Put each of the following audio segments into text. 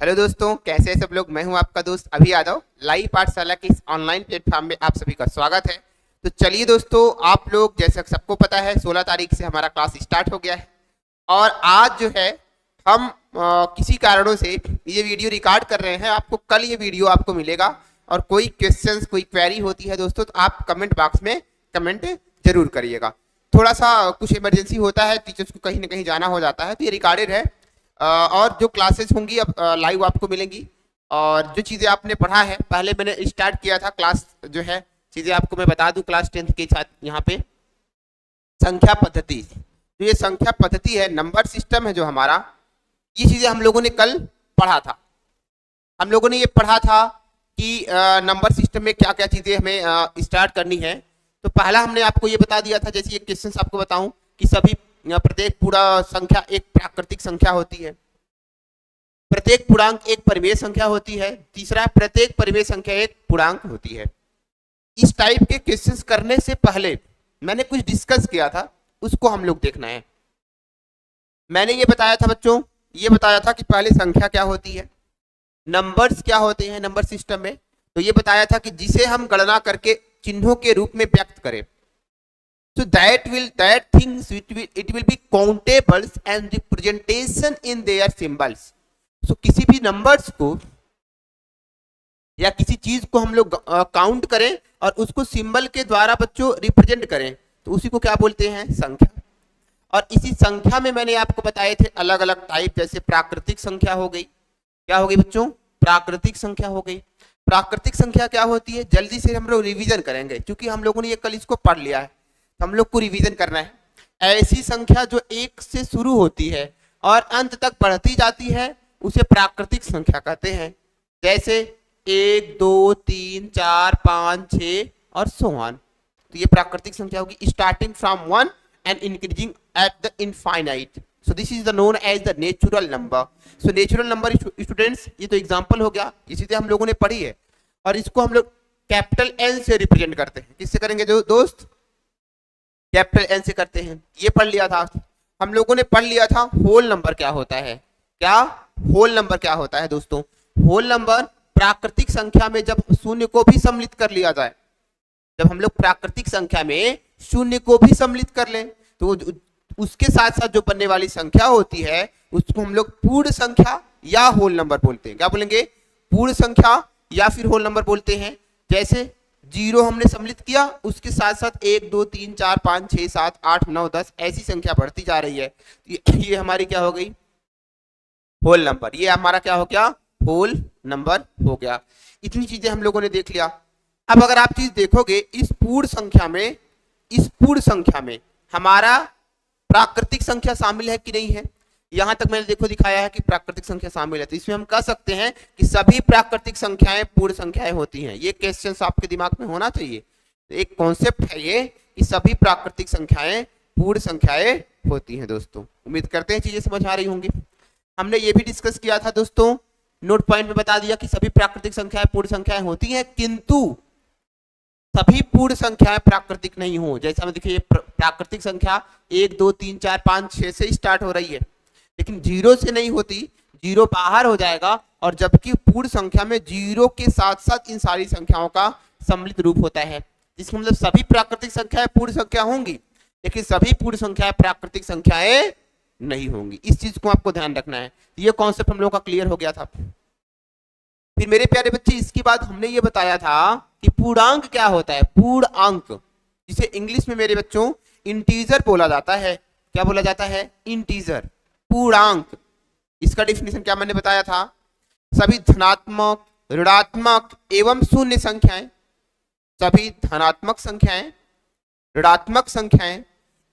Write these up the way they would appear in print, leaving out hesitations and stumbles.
Hello दोस्तों, कैसे हैं सब लोग। मैं हूं आपका दोस्त अभी यादव। लाइव पाठशाला के इस ऑनलाइन प्लेटफॉर्म में आप सभी का स्वागत है। तो चलिए दोस्तों, आप लोग जैसा सबको पता है 16 तारीख से हमारा क्लास स्टार्ट हो गया है और आज जो है हम किसी कारणों से ये वीडियो रिकॉर्ड कर रहे हैं। आपको कल ये वीडियो आपको मिलेगा और कोई क्वेश्चंस कोई क्वेरी होती है दोस्तों तो आप कमेंट बॉक्स में कमेंट जरूर करिएगा। थोड़ा सा कुछ इमरजेंसी होता है, टीचर्स को कहीं ना कहीं जाना हो जाता है, तो ये रिकॉर्डेड है और जो क्लासेस होंगी अब लाइव आपको मिलेंगी। और जो चीज़ें आपने पढ़ा है, पहले मैंने स्टार्ट किया था क्लास जो है, चीज़ें आपको मैं बता दूं क्लास 10th के साथ। यहाँ पे संख्या पद्धति, तो ये संख्या पद्धति है, नंबर सिस्टम है जो हमारा, ये चीज़ें हम लोगों ने कल पढ़ा था। हम लोगों ने ये पढ़ा था कि नंबर सिस्टम में क्या क्या चीज़ें हमें स्टार्ट करनी है। तो पहला हमने आपको ये बता दिया था, जैसे ये क्वेश्चन आपको बताऊं कि सभी प्रत्येक पूरा संख्या एक प्राकृतिक संख्या होती है, प्रत्येक पूर्णांक एक परिमेय संख्या होती है, तीसरा प्रत्येक परिमेय संख्या एक पूर्णांक होती है। इस टाइप के क्वेश्चंस करने से पहले मैंने कुछ डिस्कस किया था, उसको हम लोग देखना है। मैंने ये बताया था बच्चों, ये बताया था कि पहले संख्या क्या होती है, नंबर्स क्या होते हैं नंबर सिस्टम में। तो ये बताया था कि जिसे हम गणना करके चिन्हों के रूप में व्यक्त करें, so that things it will be countables and representation in their symbols। so किसी भी नंबर्स को या किसी चीज को हम लोग काउंट करें और उसको सिंबल के द्वारा बच्चों रिप्रेजेंट करें तो उसी को क्या बोलते हैं, संख्या। और इसी संख्या में मैंने आपको बताए थे अलग अलग टाइप, जैसे प्राकृतिक संख्या हो गई, क्या हो गई बच्चों, प्राकृतिक संख्या हो गई। प्राकृतिक संख्या क्या होती है, जल्दी से हम लोग रिवीजन करेंगे क्योंकि हम लोगों ने ये कल इसको पढ़ लिया है, हम लोग को रिवीजन करना है। ऐसी संख्या जो एक से शुरू होती है और अंत तक बढ़ती जाती है उसे प्राकृतिक संख्या कहते हैं। जैसे 1 2 3 4 5 6 और सो ऑन, तो ये प्राकृतिक संख्या होगी, starting from 1 and increasing at the infinite. So this is the known as the natural number. So natural number students, ये तो एग्जांपल हो गया, ये चीजें हम लोगों ने पढ़ी है। और इसको हम लोग कैपिटल एन से रिप्रेजेंट करते हैं। किससे करेंगे जो दोस्त, कैपिटल एन से करते हैं। ये पढ़ लिया था हम लोगों ने, पढ़ लिया था होल नंबर क्या होता है। क्या होल नंबर क्या होता है दोस्तों, होल नंबर प्राकृतिक संख्या में जब शून्य को भी सम्मिलित कर लिया जाए, जब हम लोग प्राकृतिक संख्या में शून्य को भी सम्मिलित कर लें तो उसके साथ साथ जो बनने वाली संख्या होती है उसको हम लोग पूर्ण संख्या या होल नंबर बोलते हैं। क्या बोलेंगे, पूर्ण संख्या या फिर होल नंबर बोलते हैं। जैसे 0 हमने सम्मिलित किया, उसके साथ साथ 1 2 3 4 5 6 7 8 9 10 ऐसी संख्या बढ़ती जा रही है, ये हमारी क्या हो गई, होल नंबर। ये हमारा क्या हो गया, होल नंबर हो गया। इतनी चीजें हम लोगों ने देख लिया। अब अगर आप चीज देखोगे इस पूर्ण संख्या में, इस पूर्ण संख्या में हमारा प्राकृतिक संख्या शामिल है कि नहीं है। यहां तक मैंने देखो दिखाया है कि प्राकृतिक संख्या शामिल है, तो इसमें हम कह सकते हैं कि सभी प्राकृतिक संख्याएं पूर्ण संख्याएं होती हैं। ये क्वेश्चन आपके दिमाग में होना चाहिए। तो एक कॉन्सेप्ट है ये कि सभी प्राकृतिक संख्याएं पूर्ण संख्याएं होती हैं। दोस्तों उम्मीद करते हैं चीजें समझ आ रही होंगी। हमने ये भी डिस्कस किया था दोस्तों, नोट पॉइंट में बता दिया कि सभी प्राकृतिक संख्याएं पूर्ण संख्याएं होती हैं, किंतु सभी पूर्ण संख्याएं प्राकृतिक नहीं हो। जैसा हमें देखिए प्राकृतिक संख्या 1 2 3 4 5 6 से स्टार्ट हो रही है, लेकिन 0 से नहीं होती, 0 बाहर हो जाएगा। और जबकि पूर्ण संख्या में 0 के साथ साथ इन सारी संख्याओं का सम्मिलित रूप होता है, जिसका मतलब सभी प्राकृतिक संख्याएं पूर्ण संख्या होंगी लेकिन सभी पूर्ण संख्याएं प्राकृतिक संख्याएं नहीं होंगी। इस चीज को आपको ध्यान रखना है। ये कॉन्सेप्ट हम लोगों का क्लियर हो गया था। फिर मेरे प्यारे बच्चे, इसके बाद हमने ये बताया था कि पूर्णांक क्या होता है, पूर्णांक, जिसे इंग्लिश में मेरे बच्चों इंटीजर बोला जाता है। क्या बोला जाता है, इंटीजर, पूर्णांक। इसका डेफिनेशन क्या मैंने बताया था, सभी धनात्मक ऋणात्मक एवं शून्य संख्याएं, सभी धनात्मक संख्याएं ऋणात्मक संख्याएं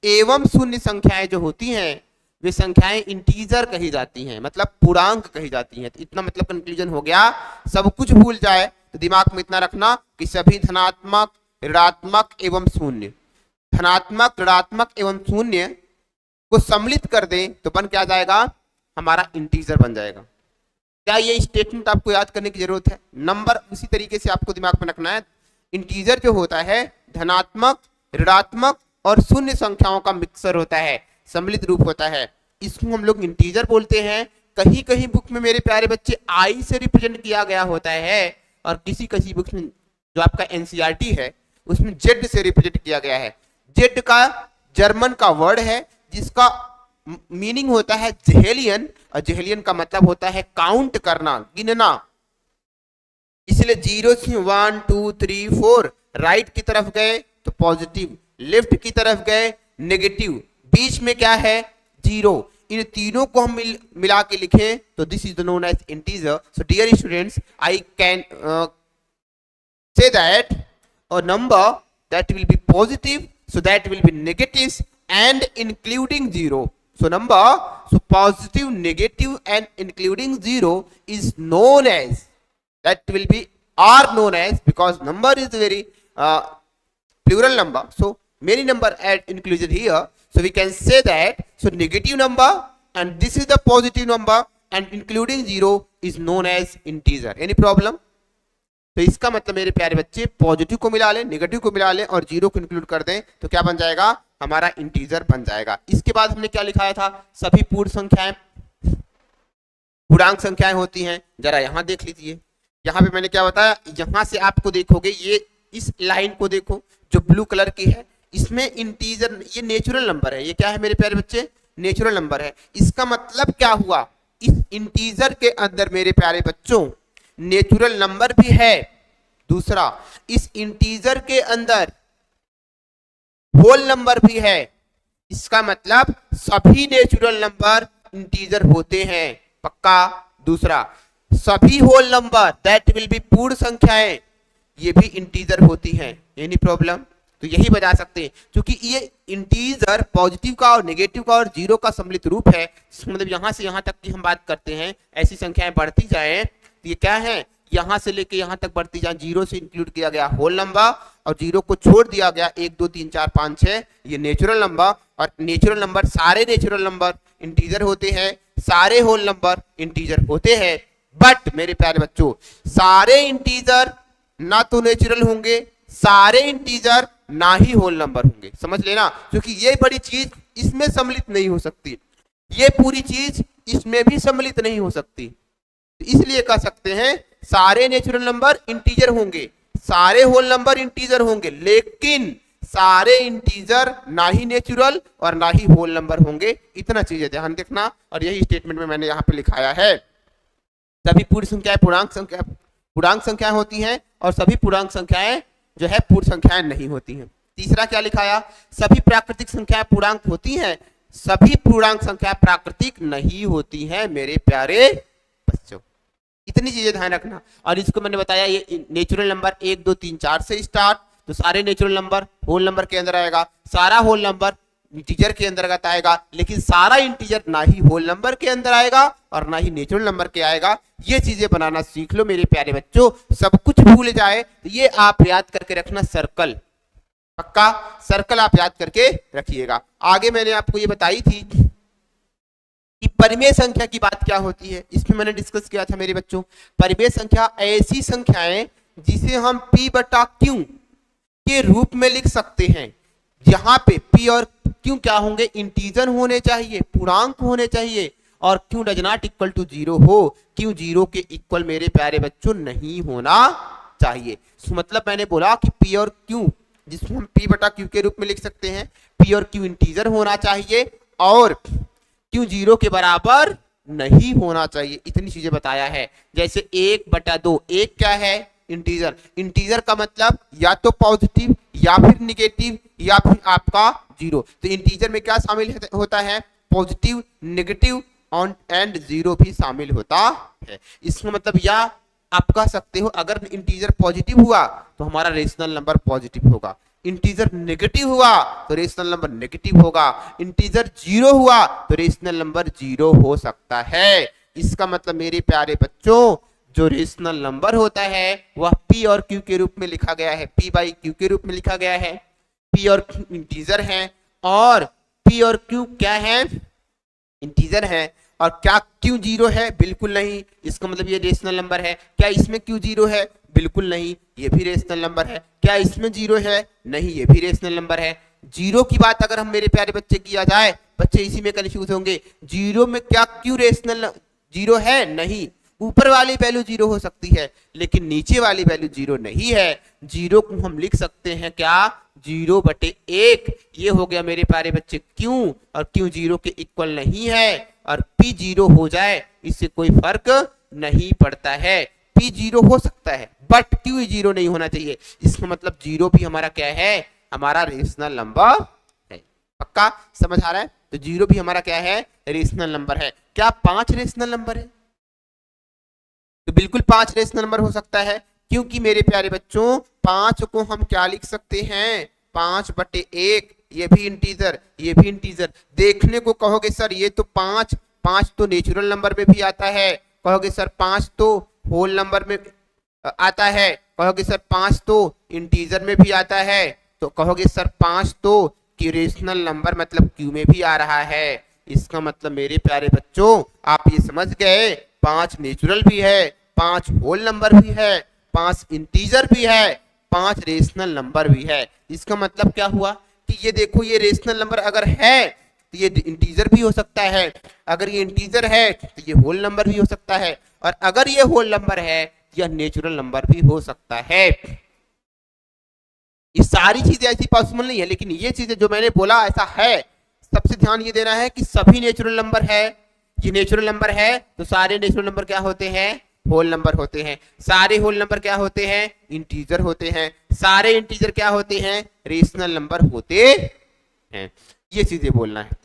एवं शून्य संख्याएं जो होती हैं वे संख्याएं इंटीजर कही जाती हैं, मतलब पूर्णांक कही जाती हैं। तो इतना मतलब कंक्लूजन हो गया। सब कुछ भूल जाए तो दिमाग में इतना रखना कि सभी धनात्मक ऋणात्मक एवं शून्य, धनात्मक ऋणात्मक एवं शून्य को सम्मिलित कर दें तो बन क्या जाएगा, हमारा इंटीजर बन जाएगा। क्या ये स्टेटमेंट आपको याद करने की जरूरत है। नंबर उसी तरीके से आपको दिमाग में रखना है। इंटीजर जो होता है धनात्मक ऋणात्मक और शून्य संख्याओं का मिक्सर होता है, सम्मिलित रूप होता है, इसको हम लोग इंटीजर बोलते हैं। कहीं कहीं बुक में मेरे प्यारे बच्चे आई से रिप्रेजेंट किया गया होता है और किसी किसी बुक में जो आपका एनसीईआरटी है उसमें जेड से रिप्रेजेंट किया गया है। जेड का जर्मन का वर्ड है जिसका मीनिंग होता है जेहेलियन और जेहेलियन का मतलब होता है काउंट करना, गिनना। इसलिए 0 से 1 2 3 4 राइट की तरफ गए तो पॉजिटिव, लेफ्ट की तरफ गए नेगेटिव, बीच में क्या है 0। इन तीनों को हम मिला के लिखें तो this is known as integer. So dear students, I can say that a number that will be positive, so that will be negatives and including 0. So positive, negative and including 0 is known as, that will be are known as, because number is very plural number, so many number are included here, so we can say that so negative number and this is the positive number and including 0 is known as integer. Any problem? तो इसका मतलब मेरे प्यारे बच्चे positive को मिला लें, negative को मिला लें और 0 को इंक्लूड कर दें तो क्या बन जाएगा, हमारा इंटीजर बन जाएगा। इसके बाद हमने क्या लिखाया था, सभी पूर्ण संख्याएं पूर्णांक संख्याएं होती हैं। जरा यहां देख लीजिए, यहां पे मैंने क्या बताया, यहां से आपको देखोगे ये इस लाइन को देखो जो ब्लू कलर की है, इसमें इंटीजर, ये नेचुरल नंबर है। ये क्या है मेरे प्यारे बच्चे, नेचुरल नंबर है। इसका मतलब क्या हुआ, इस इंटीजर के अंदर मेरे प्यारे बच्चों नेचुरल नंबर भी है। दूसरा, इस इंटीजर के अंदर होल नंबर भी है। इसका मतलब सभी नेचुरल नंबर इंटीजर होते हैं, पक्का। दूसरा, सभी whole number that will be पूर्ण संख्याएं ये भी इंटीजर होती हैं। Any problem? तो यही बता सकते हैं, क्योंकि ये इंटीजर पॉजिटिव का और नेगेटिव का और 0 का सम्मिलित रूप है। मतलब यहां से यहां तक की हम बात करते हैं, ऐसी संख्याएं बढ़ती जाएं, ये क्या है, यहां से लेके यहां तक बढ़ती जाए। 0 से इंक्लूड किया गया होल नंबर और 0 को छोड़ दिया गया 1 2 3 4 5 6 ये नेचुरल नंबर। और नेचुरल नंबर, सारे नेचुरल नंबर इंटीजर होते हैं, सारे होल नंबर इंटीजर होते हैं। बट मेरे प्यारे बच्चों, सारे इंटीजर ना तो नेचुरल होंगे, सारे इंटीजर ना ही होल नंबर होंगे। समझ लेना, क्योंकि ये बड़ी चीज इसमें सम्मिलित नहीं हो सकती, ये पूरी चीज इसमें भी सम्मिलित नहीं हो सकती। इसलिए कह सकते हैं सारे नेचुरल नंबर इंटीजर होंगे, सारे होल नंबर इंटीजर होंगे, लेकिन सारे इंटीजर ना ही नेचुरल और ना ही होल नंबर होंगे। इतना चीजें ध्यान रखना, और यही स्टेटमेंट में मैंने यहाँ पे लिखाया है। सभी पूर्ण संख्याएं पूर्णांक संख्याएं होती हैं और सभी पूर्णांक संख्याएं जो है पूर्ण संख्याएं नहीं होती हैं। तीसरा क्या लिखाया, सभी प्राकृतिक संख्याएं पूर्णांक होती हैं, सभी पूर्णांक संख्या प्राकृतिक नहीं होती हैं मेरे प्यारे बच्चों। इतनी चीजें ध्यान रखना। और इसको मैंने बताया, ये नेचुरल नंबर 1 2 3 4 से स्टार्ट, तो सारे नेचुरल नंबर होल नंबर के अंदर आएगा, सारा होल नंबर इंटीजर के अंतर्गत आएगा, लेकिन सारा इंटीजर ना ही होल नंबर के अंदर आएगा और ना ही नेचुरल नंबर के आएगा। ये चीजें बनाना सीख लो मेरे प्यारे बच्चों। सब कुछ भूल जाए तो ये आप याद करके रखना, सर्कल, पक्का सर्कल आप याद करके रखिएगा। आगे मैंने आपको ये बताई थी कि परिमेय संख्या की बात क्या होती है, इसमें मैंने डिस्कस किया था मेरे बच्चों। परिमेय संख्या ऐसी संख्याएं जिसे हम p बटा q के रूप में लिख सकते हैं। यहाँ पे p और q क्या होंगे, इंटीजर होने चाहिए, पूर्णांक होने चाहिए, और q does not equal to 0 हो, q 0 के इक्वल मेरे प्यारे बच्चों नहीं होना चाहिए। मतलब मैंने बोला कि p और q जिसको हम p बटा q के रूप में लिख सकते हैं, p और q इंटीजर होना चाहिए और q 0 के बराबर नहीं होना चाहिए। इतनी चीजें बताया है। जैसे 1 बटा 2, 1 क्या है, इंटीजर। इंटीजर का मतलब या तो पॉजिटिव या फिर निगेटिव या फिर आपका 0। तो इंटीजर में क्या शामिल होता है, पॉजिटिव, नेगेटिव एंड 0 भी शामिल होता है। इसका मतलब या आप कह सकते हो, अगर इंटीजर पॉजिटिव हुआ तो हमारा रेशनल नंबर पॉजिटिव होगा, इंटीजर नेगेटिव हुआ तो रेशनल नंबर नेगेटिव होगा, इंटीजर 0 हुआ तो रेशनल नंबर 0 हो सकता है। इसका मतलब मेरे प्यारे बच्चों, जो रेशनल नंबर होता है वह p और q के रूप में लिखा गया है, p बाई q के रूप में लिखा गया है। p और q इंटीजर हैं और p और q क्या है, इंटीजर है। और क्या q 0 है, बिल्कुल नहीं। इसका मतलब ये रेशनल नंबर है। क्या इसमें q 0 है, बिल्कुल नहीं, ये भी रेशनल नंबर है। क्या इसमें 0 है, नहीं, ये भी रेशनल नंबर है। 0 की बात अगर हम मेरे प्यारे बच्चे किया जाए, बच्चे इसी में कंफ्यूज होंगे, 0 में क्या q रेशनल, जीरो है नहीं, ऊपर वाली वैल्यू जीरो हो सकती है लेकिन नीचे वाली वैल्यू जीरो नहीं है। जीरो को हम लिख सकते हैं क्या, 0/1। ये हो गया मेरे प्यारे बच्चे क्यों, और क्यों जीरो के इक्वल नहीं है, और पी जीरो हो जाए इससे कोई फर्क नहीं पड़ता है। पी जीरो हो सकता है बट क्यों जीरो नहीं होना चाहिए, इसका मतलब जीरो भी हमारा क्या है, हमारा रेशनल नंबर है। पक्का समझ आ रहा है, तो जीरो भी हमारा क्या है, रेशनल नंबर है। क्या 5 रेशनल नंबर है, तो बिल्कुल 5 रेशनल नंबर हो सकता है, क्योंकि मेरे प्यारे बच्चों 5 को हम क्या लिख सकते हैं, 5/1। ये भी इंटीजर, ये भी इंटीजर। देखने को कहोगे सर ये तो 5 तो नेचुरल नंबर में भी आता है, कहोगे सर 5 तो होल नंबर में आता है, कहोगे सर 5 तो इंटीजर में भी आता है, तो कहोगे सर 5 तो रेशनल नंबर मतलब क्यू में भी आ रहा है। इसका मतलब मेरे प्यारे बच्चों आप ये समझ गए, 5 नेचुरल भी है, 5 होल नंबर भी है, 5 इंटीजर भी है, 5 रेशनल नंबर भी है। इसका मतलब क्या हुआ कि ये देखो, ये रेशनल नंबर अगर है तो ये इंटीजर भी हो सकता है, अगर ये इंटीजर है तो ये होल नंबर भी हो सकता है, और अगर ये होल नंबर है यह नेचुरल नंबर भी हो सकता है। ये सारी चीजें ऐसी पॉसिबल नहीं है, लेकिन ये चीजें जो मैंने बोला ऐसा है। सबसे ध्यान ये देना है कि सभी नेचुरल नंबर है, ये नेचुरल नंबर है तो सारे नेचुरल नंबर क्या होते हैं, होल नंबर होते हैं। सारे होल नंबर क्या होते हैं, इंटीजर होते हैं। सारे इंटीजर क्या होते हैं, रेशनल नंबर होते हैं। ये चीजें बोलना है।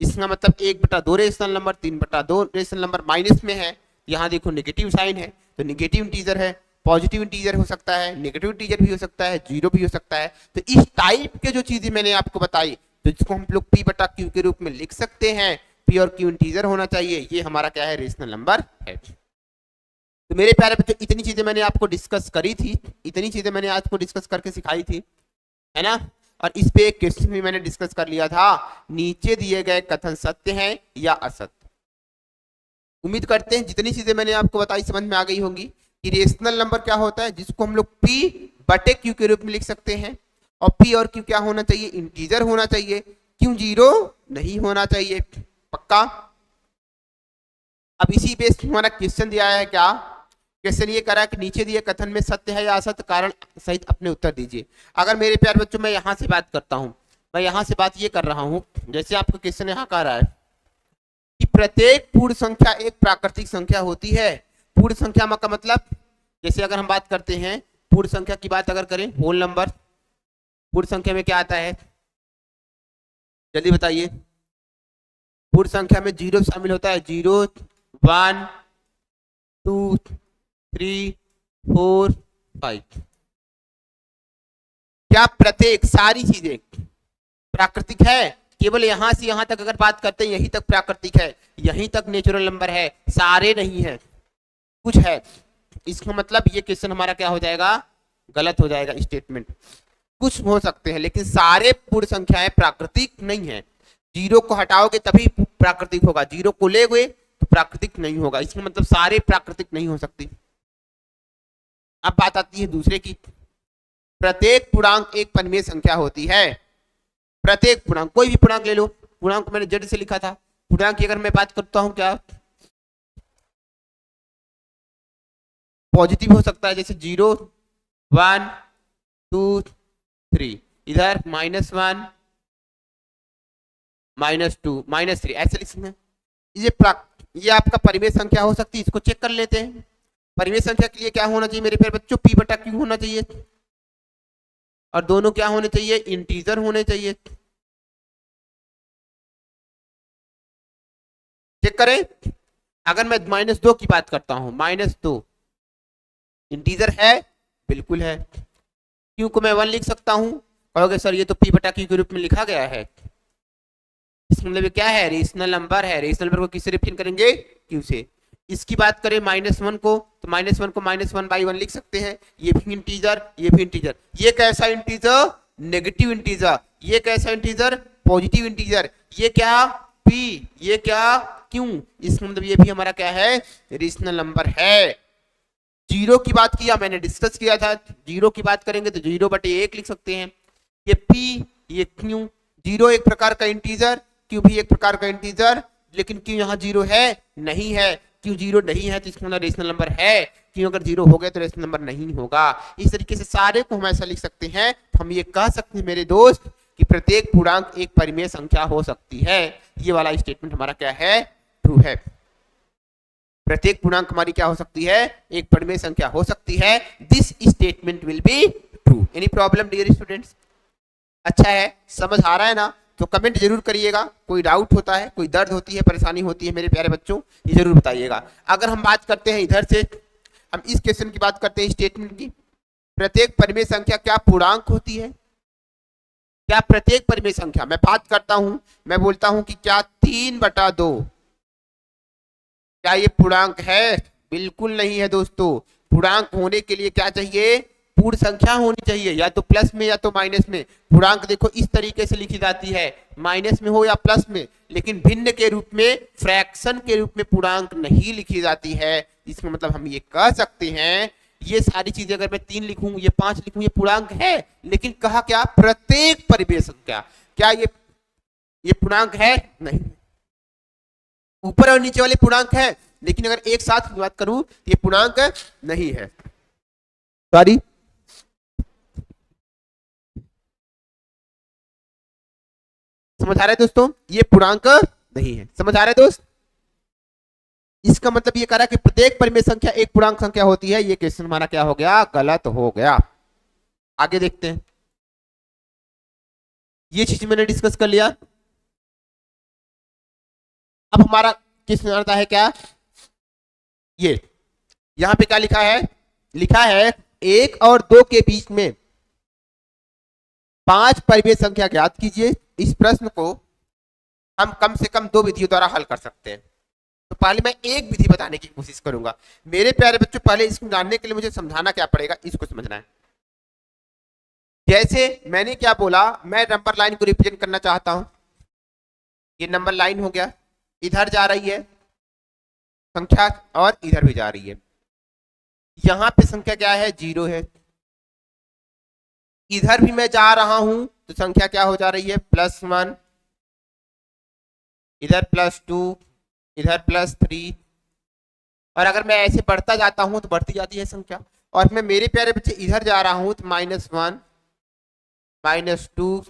इसका मतलब 1/2 rational number, 3/2 rational number minus में है, यहाँ देखो नेगेटिव साइन है तो नेगेटिव इंटीजर है, पॉजिटिव इंटीजर हो सकता है, नेगेटिव इंटीजर भी हो सकता है, जीरो भी हो सकता है। तो इस टाइप के जो चीजें मैंने आपको बताई तो इसको हम लोग P/Q के रूप में लिख सकते हैं। P और Q इंटीजर होना चाहिए, ये हमारा क्या है, रेशनल नंबर है। तो मेरे प्यारे बच्चों इतनी चीजें मैंने आपको डिस्कस करी थी, इतनी चीजें मैंने आपको डिस्कस करके सिखाई थी, है ना। और इस पे एक क्वेश्चन भी मैंने डिस्कस कर लिया था, नीचे दिए गए कथन सत्य हैं या असत्य। उम्मीद करते हैं जितनी चीजें मैंने आपको बताई समझ में आ गई होंगी कि रेशनल नंबर क्या होता है, जिसको हम लोग P/Q के रूप में लिख सकते हैं, और P और Q क्या होना चाहिए, इंटीजर होना चाहिए, क्यों जीरो नहीं होना चाहिए। पक्का। अब इसी पे हमारा क्वेश्चन दिया है, क्या क्वेश्चन ये करा कि नीचे दिए कथन में सत्य है या असत्य कारण सहित अपने उत्तर दीजिए। अगर मेरे प्यारे बच्चों मैं यहाँ से बात करता हूँ, मैं यहाँ से बात ये कर रहा हूँ, जैसे आपका क्वेश्चन यहाँ कह रहा है कि प्रत्येक पूर्ण संख्या एक प्राकृतिक संख्या होती है। पूर्ण संख्या का मतलब, जैसे अगर हम बात करते हैं पूर्ण संख्या की बात अगर करें, होल नंबर, पूर्ण संख्या में क्या आता है, जल्दी बताइए। पूर्ण संख्या में जीरो शामिल होता है, 0 1 2 3 4 5। क्या प्रत्येक सारी चीजें प्राकृतिक है, केवल यहां से यहां तक अगर बात करते हैं यहीं तक प्राकृतिक है, यहीं तक नेचुरल नंबर है, सारे नहीं है, कुछ है। इसका मतलब ये क्वेश्चन हमारा क्या हो जाएगा, गलत हो जाएगा स्टेटमेंट। कुछ हो सकते हैं लेकिन सारे पूर्ण संख्याएं प्राकृतिक नहीं है। जीरो को हटाओगे तभी प्राकृतिक होगा, जीरो को ले गए तो प्राकृतिक नहीं होगा। इसका मतलब सारे प्राकृतिक नहीं हो सकती। अब बात आती है दूसरे की, प्रत्येक पूर्णांक एक परिमेय संख्या होती है। प्रत्येक पूर्णांक, कोई भी पूर्णांक ले लो, पूर्णांक मैंने जेड से लिखा था, पूर्णांक की अगर मैं बात करता हूं क्या पॉजिटिव हो सकता है, जैसे 0 1 2 3, इधर -1 -2 -3 ऐसे लिख सकते हैं। ये आपका परिमेय संख्या हो सकती है, इसको चेक कर लेते हैं। परिमेय संख्या के लिए क्या होना चाहिए मेरे प्यारे बच्चों, P/Q होना चाहिए, और दोनों क्या होने चाहिए, इंटीजर होने चाहिए। चेक करें, अगर मैं -2 की बात करता हूं, -2 इंटीजर है, बिल्कुल है। क्यू को मैं 1 लिख सकता हूं, कहोगे सर ये तो P/Q के रूप में लिखा गया है। इसका मतलब क्या है, रेशनल नंबर है। रेशनल नंबर को किससे रिप्रेजेंट करेंगे, क्यू से। इसकी बात करें -1 को, तो -1 को -1/1 लिख सकते हैं, ये भी इंटीजर, ये भी इंटीजर। ये कैसा इंटीजर, नेगेटिव इंटीजर। ये कैसा इंटीजर, पॉजिटिव इंटीजर। ये क्या, P, ये क्या, क्यू। इसका मतलब ये भी हमारा क्या है, रेशनल नंबर है। जीरो की बात किया, मैंने डिस्कस किया था, जीरो की बात करेंगे तो 0/1 लिख सकते हैं। ये P, ये क्यू। जीरो एक प्रकार का इंटीजर, क्यू भी एक प्रकार का इंटीजर, लेकिन क्यों यहाँ जीरो है, नहीं है। क्यों जीरो नहीं है तो इसका मतलब रेशनल नंबर है, क्यों अगर जीरो हो गया तो रेशनल नंबर नहीं होगा। इस तरीके से सारे को हम ऐसा लिख सकते हैं। हम ये कह सकते हैं मेरे दोस्त कि प्रत्येक पूर्णांक एक परिमेय संख्या हो सकती है। ये वाला स्टेटमेंट हमारा क्या है, ट्रू है। प्रत्येक पूर्णांक हमारी क्या हो सकती है, एक परिमेय संख्या हो सकती है। This statement will be true. Any problem dear students? अच्छा है, समझ आ रहा है ना? तो कमेंट जरूर करिएगा। कोई डाउट होता है, कोई दर्द होती है, परेशानी होती है मेरे प्यारे बच्चों, ये जरूर बताइएगा। अगर हम बात करते हैं इधर से, हम इस क्वेश्चन की बात करते हैं स्टेटमेंट की, प्रत्येक परिमेय संख्या क्या पूर्णांक होती है? क्या प्रत्येक परिमेय संख्या, मैं बात करता हूं, मैं बोलता हूं कि क्या 3/2 क्या ये पूर्णांक है? बिल्कुल नहीं है दोस्तों। पूर्णांक होने के लिए क्या चाहिए, पूर्ण संख्या होनी चाहिए, या तो प्लस में या तो माइनस में। पूर्णांक देखो इस तरीके से लिखी जाती है, माइनस में हो या प्लस में, लेकिन भिन्न के रूप में, फ्रैक्शन के रूप में पूर्णांक नहीं लिखी जाती है। इसमें मतलब हम ये कह सकते हैं ये सारी चीजें अगर मैं 3 लिखूं, ये 5 लिखूं, ये पूर्णांक है, लेकिन कहा क्या, प्रत्येक परिमेय संख्या। क्या ये पूर्णांक है? नहीं। ऊपर और नीचे वाले पूर्णांक है, लेकिन अगर एक साथ बात करूं तो ये पूर्णांक नहीं है। सॉरी, समझ आ रहा है दोस्तों? ये पूर्णांक नहीं है। समझ आ रहा है दोस्त? इसका मतलब ये कह रहा है कि प्रत्येक परिमेय संख्या एक पूर्णांक संख्या होती है। ये क्वेश्चन हमारा क्या हो गया, गलत हो गया। आगे देखते हैं। ये चीज मैंने डिस्कस कर लिया। अब हमारा क्वेश्चन आता है क्या, ये यहां पे क्या लिखा है, लिखा है 1 और 2 के बीच में 5 परिमेय संख्या ज्ञात कीजिए। इस प्रश्न को हम कम से कम 2 विधियों द्वारा हल कर सकते हैं। तो पहले मैं एक विधि बताने की कोशिश करूंगा। मेरे प्यारे बच्चों, पहले इसको जानने के लिए मुझे समझाना क्या पड़ेगा, इसको समझना है। जैसे मैंने क्या बोला, मैं नंबर लाइन को रिप्रेजेंट करना चाहता हूं। ये नंबर लाइन हो गया, इधर जा रही है संख्या और इधर भी जा रही है। यहां पे संख्या क्या है, 0 है। इधर भी मैं जा रहा हूं तो संख्या क्या हो जा रही है, +1, इधर +2, इधर +3, और अगर मैं ऐसे बढ़ता जाता हूं तो बढ़ती जाती है संख्या। और मैं मेरे प्यारे बच्चे इधर जा रहा हूं तो -1, -2,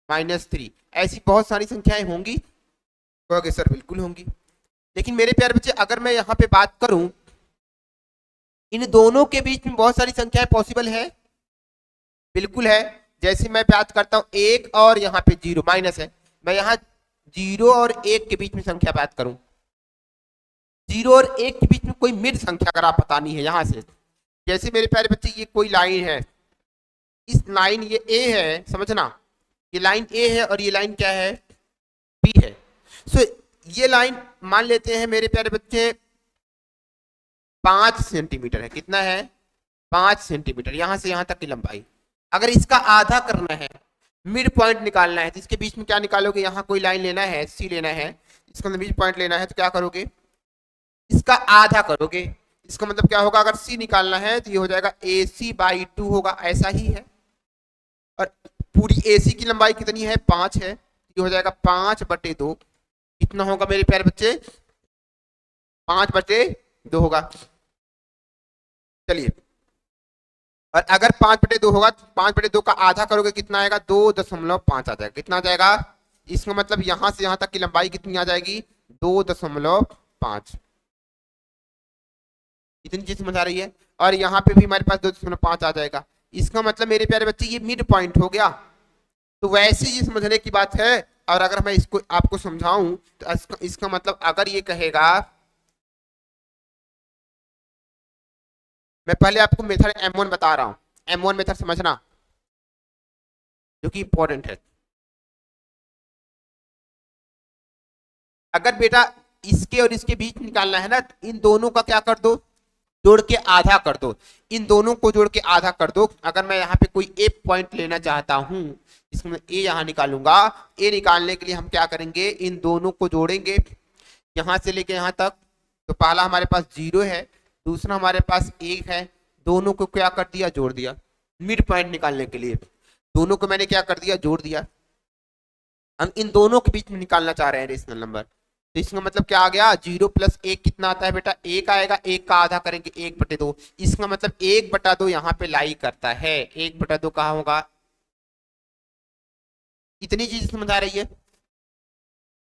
-3, ऐसी बहुत सारी संख्याएं होंगी। कहोगे सर बिल्कुल होंगी, लेकिन मेरे प्यारे बच्चे अगर मैं यहाँ पे बात करूं, इन दोनों के बीच में बहुत सारी संख्याएं पॉसिबल है, बिल्कुल है। जैसे मैं बात करता हूं 1 और यहाँ पे 0 माइनस है, मैं यहाँ 0 और 1 के बीच में संख्या बात करूं, 0 और 1 के बीच में कोई मिड संख्या अगर आप बतानी है यहां से, जैसे मेरे प्यारे बच्चे ये कोई लाइन है, इस लाइन ये ए है, समझना, ये लाइन ए है और ये लाइन क्या है, बी है। सो ये लाइन मान लेते हैं मेरे प्यारे बच्चे 5 सेंटीमीटर है। कितना है, 5 सेंटीमीटर, यहां से यहां तक की लंबाई। अगर इसका आधा करना है, मिड पॉइंट निकालना है, तो इसके बीच में क्या निकालोगे, यहाँ कोई लाइन लेना है, सी लेना है, इसका मिड पॉइंट लेना है, तो क्या करोगे, इसका आधा करोगे। इसका मतलब क्या होगा, अगर सी निकालना है तो ये हो जाएगा AC/2 होगा, ऐसा ही है। और पूरी AC की लंबाई कितनी है, 5 है, ये हो जाएगा 5/2। कितना होगा मेरे प्यारे बच्चे, 5/2 होगा। चलिए, और अगर 5/2 होगा तो 5/2 का आधा करोगे, कितना आएगा, 2.5 आ जाएगा। कितना आ जाएगा, इसका मतलब यहां से यहां तक की लंबाई कितनी आ जाएगी, 2.5। इतनी चीज समझ आ रही है। और यहाँ पे भी हमारे पास 2.5 आ जाएगा। इसका मतलब मेरे प्यारे बच्चे ये मिड पॉइंट हो गया। तो वैसे ये समझने की बात है। और अगर मैं इसको आपको समझाऊं तो इसका मतलब अगर ये कहेगा, मैं पहले आपको मेथड M1 बता रहा हूं, M1 मेथड समझना, जो कि इंपॉर्टेंट है। अगर बेटा इसके और इसके बीच निकालना है ना, इन दोनों का क्या कर दो, जोड़ के आधा कर दो। इन दोनों को जोड़ के आधा कर दो। अगर मैं यहाँ पे कोई ए पॉइंट लेना चाहता हूं, इसमें ए यहाँ निकालूंगा। ए निकालने के लिए हम क्या करेंगे, इन दोनों को जोड़ेंगे यहां से लेके यहां तक। तो पहला हमारे पास 0 है, दूसरा हमारे पास 1 है, दोनों को क्या कर दिया, जोड़ दिया। मिड पॉइंट निकालने के लिए दोनों को मैंने क्या कर दिया, जोड़ दिया। हम इन दोनों के बीच में निकालना चाह रहे हैं रेशनल नंबर। तो इसका मतलब क्या आ गया, 0+1 कितना आता है बेटा, 1 आएगा, 1 का आधा करेंगे 1/2। इसका मतलब 1/2 यहाँ पे लाई करता है, 1/2 कहाँ होगा। इतनी चीज समझ आ रही है।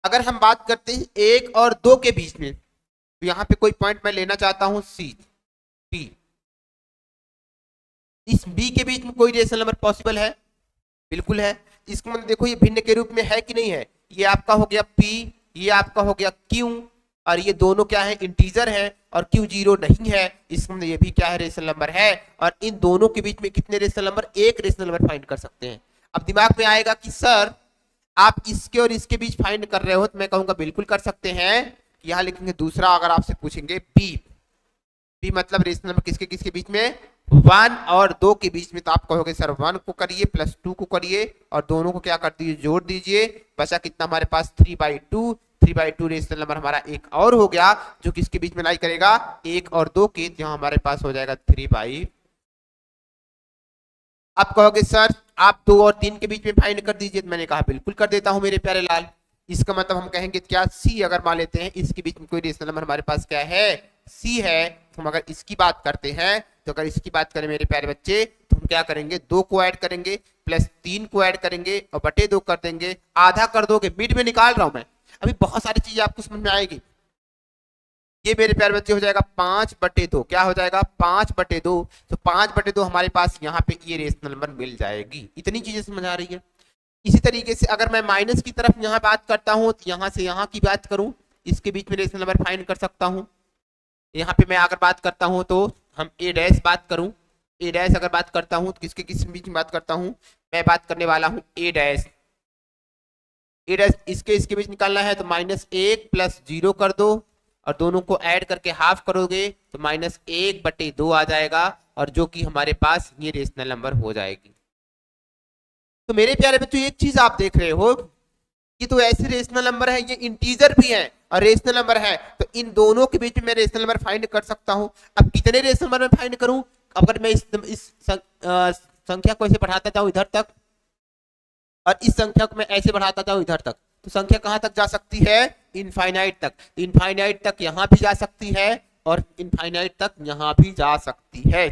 अगर हम बात करते हैं 1 और 2 के बीच में, तो यहाँ पे कोई पॉइंट मैं लेना चाहता हूँ सी बी, इस बी के बीच में कोई रेशनल नंबर पॉसिबल है, बिल्कुल है। इसको मतलब देखो ये भिन्न के रूप में है कि नहीं है, ये आपका हो गया P, ये आपका हो गया Q, और ये दोनों क्या है, इंटीजर है, और Q 0 नहीं है, इसमें ये भी क्या है, रेशनल नंबर है। और इन दोनों के बीच में कितने रेशनल नंबर, एक रेशनल नंबर फाइंड कर सकते हैं। अब दिमाग में आएगा कि सर आप इसके और इसके बीच फाइंड कर रहे हो, तो मैं कहूंगा बिल्कुल कर सकते हैं। यहाँ लिखेंगे दूसरा, अगर आपसे पूछेंगे बी, बी मतलब रेशनल नंबर किसके किसके बीच में, 1 और 2 के बीच में, तो आप कहोगे सर 1 को करिए प्लस 2 को करिए और दोनों को क्या कर दीजिए, जोड़ दीजिए। बचा कितना हमारे पास 3/2, 3/2 रेशनल नंबर हमारा एक और हो गया, जो किसके बीच में लाई करेगा, 1 और 2 के, जहां हमारे पास हो जाएगा 3/। आप कहोगे सर आप 2 और 3 के बीच में फाइंड कर दीजिए, तो मैंने कहा बिल्कुल कर देता हूं मेरे प्यारे लाल। इसका मतलब हम कहेंगे क्या, सी अगर मान लेते हैं इसके बीच में कोई रेशनल नंबर हमारे पास क्या है, सी है। हम अगर इसकी बात करते हैं, तो अगर इसकी बात करें मेरे प्यारे बच्चे, तो हम क्या करेंगे, 2 को ऐड करेंगे प्लस 3 को ऐड करेंगे और बटे 2 कर देंगे, आधा कर दोगे, मिड में निकाल रहा हूं मैं, अभी बहुत सारी चीजें आपको समझ में आएगी। ये मेरे प्यारे बच्चे हो जाएगा 5/2, क्या हो जाएगा 5/2, तो 5/2 हमारे पास यहाँ पे ये रेशनल नंबर मिल जाएगी। इतनी चीजें समझ आ रही है। इसी तरीके से अगर मैं माइनस की तरफ यहाँ बात करता हूँ, तो यहाँ से यहाँ की बात करूँ, इसके बीच में रेशनल नंबर फाइंड कर सकता हूँ। यहाँ पे मैं अगर बात करता हूँ तो हम ए डैश बात करूँ, ए डैश अगर बात करता हूँ तो किसके किस बीच में बात करता हूँ, मैं बात करने वाला हूँ ए डैश, ए डैश इसके इसके बीच निकालना है, तो -1 + 0 कर दो और दोनों को ऐड करके हाफ करोगे तो -1/2 आ जाएगा, और जो कि हमारे पास ये रेशनल नंबर हो जाएगी। तो मेरे प्यारे बच्चों एक चीज आप देख रहे हो, ये तो ऐसे रेशनल नंबर है, ये इंटीजर भी है और रेशनल नंबर है, तो इन दोनों के बीच में मैं रेशनल नंबर फाइंड कर सकता हूं। अब कितने रेशनल नंबर में फाइंड करूं, अगर मैं इस संख्या को ऐसे बढ़ाता जाऊं इधर तक और इस संख्या को मैं ऐसे बढ़ाता जाऊं इधर तक, तो संख्या कहां तक जा सकती है, इनफाइनाइट तक। तो इनफाइनाइट तक यहां भी जा सकती है और इनफाइनाइट तक यहां भी जा सकती है।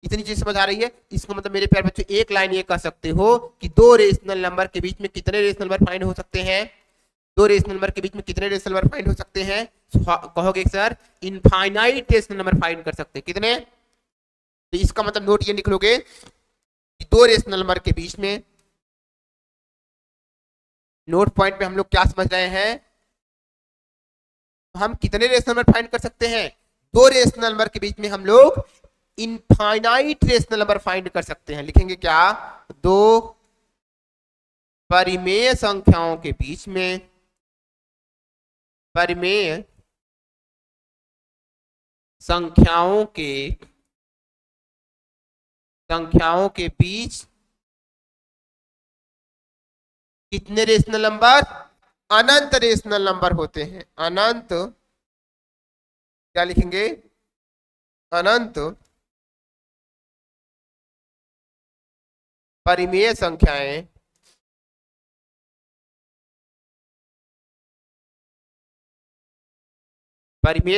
इतनी चीज समझ आ रही है। इसका मतलब मेरे प्यारे बच्चों एक लाइन ये कह सकते हो कि दो रेशनल नंबर के बीच में कितने रेशनल नंबर फाइंड हो सकते हैं, दो रेशनल नंबर के बीच में कितने रेशनल नंबर फाइंड हो सकते हैं, कहोगे sir infinite rational number find कर सकते हैं, कितने। तो इसका मतलब नोट ये निकलोगे कि दो रेशनल नंबर के बीच में, नोट पॉइंट पे हम लोग क्या समझ रहे हैं, हम कितने रेशनल नंबर फाइंड कर सकते हैं, दो रेशनल नंबर के बीच में हम लोग इनफाइनाइट रेशनल नंबर फाइंड कर सकते हैं। लिखेंगे क्या, दो परिमेय संख्याओं के बीच में, परिमेय संख्याओं के बीच कितने रेशनल नंबर, अनंत रेशनल नंबर होते हैं। अनंत, क्या लिखेंगे, अनंत परिमेय